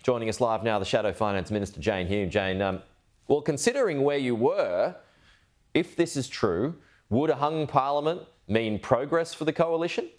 Joining us live now, the Shadow Finance Minister Jane Hume. Jane, well, considering where you were, if this is true, would a hung parliament mean progress for the coalition?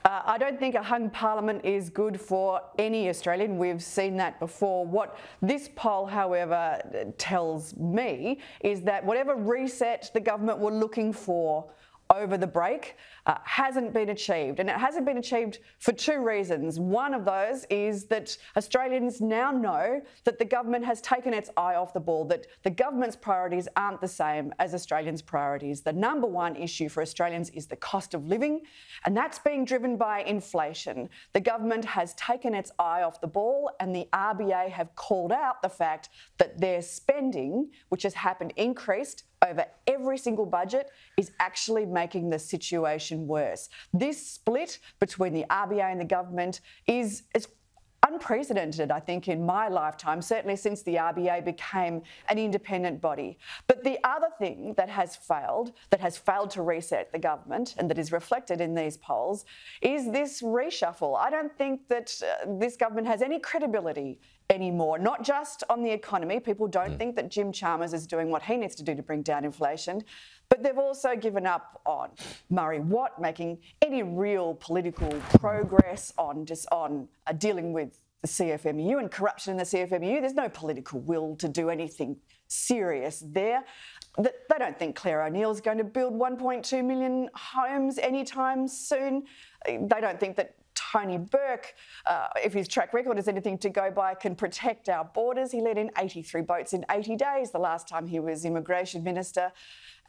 I don't think a hung parliament is good for any Australian. We've seen that before. What this poll, however, tells me is that whatever reset the government were looking for over the break hasn't been achieved. And it hasn't been achieved for two reasons. One of those is that Australians now know that the government has taken its eye off the ball, that the government's priorities aren't the same as Australians' priorities. The number one issue for Australians is the cost of living, and that's being driven by inflation. The government has taken its eye off the ball, and the RBA have called out the fact that their spending, which has happened increased over every single budget, is actually making the situation worse. This split between the RBA and the government is unprecedented, I think, in my lifetime, certainly since the RBA became an independent body. But the other thing that has failed to reset the government, and that is reflected in these polls, is this reshuffle. I don't think that this government has any credibility anymore, not just on the economy. People don't think that Jim Chalmers is doing what he needs to do to bring down inflation, but they've also given up on Murray Watt making any real political progress on dealing with the CFMEU and corruption in the CFMEU. There's no political will to do anything serious there. They don't think Claire O'Neill's going to build 1.2 million homes anytime soon. They don't think that Tony Burke, if his track record is anything to go by, can protect our borders. He let in 83 boats in 80 days the last time he was Immigration Minister.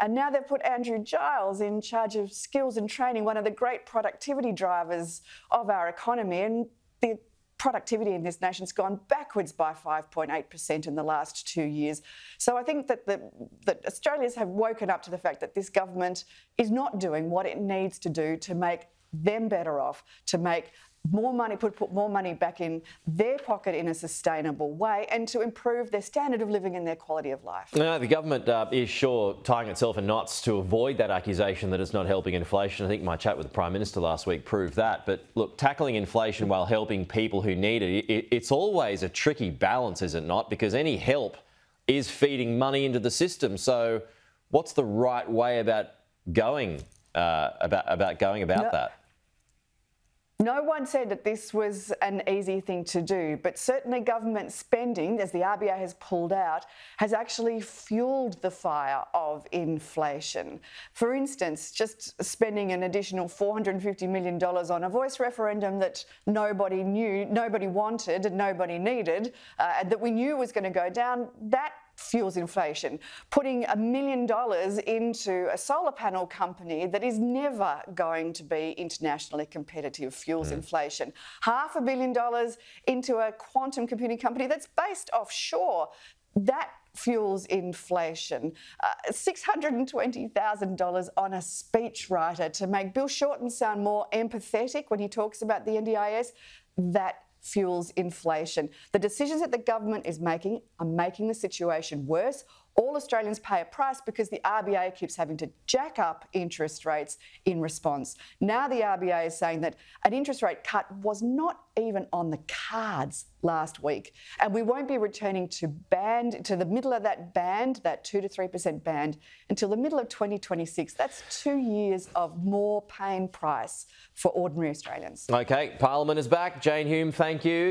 And now they've put Andrew Giles in charge of skills and training, one of the great productivity drivers of our economy. And the productivity in this nation's gone backwards by 5.8% in the last 2 years. So I think that that Australians have woken up to the fact that this government is not doing what it needs to do to make them better off, to make more money, put more money back in their pocket in a sustainable way, and to improve their standard of living and their quality of life. No, the government is sure tying itself in knots to avoid that accusation that it's not helping inflation. I think my chat with the Prime Minister last week proved that. But look, tackling inflation while helping people who need it, it's always a tricky balance, is it not? Because any help is feeding money into the system. So what's the right way about going about that? No one said that this was an easy thing to do, but certainly government spending, as the RBA has pulled out, has actually fuelled the fire of inflation. For instance, just spending an additional $450 million on a voice referendum that nobody knew, nobody wanted and nobody needed, and that we knew was going to go down, that fuels inflation. Putting $1 million into a solar panel company that is never going to be internationally competitive fuels inflation. $500 million into a quantum computing company that's based offshore. That fuels inflation. $620,000 on a speechwriter to make Bill Shorten sound more empathetic when he talks about the NDIS. That fuels inflation. The decisions that the government is making are making the situation worse. All Australians pay a price because the RBA keeps having to jack up interest rates in response. Now the RBA is saying that an interest rate cut was not even on the cards last week, and we won't be returning to the middle of that band, that 2 to 3% band, until the middle of 2026. That's 2 years of more paying price for ordinary Australians. OK, Parliament is back. Jane Hume, thank you.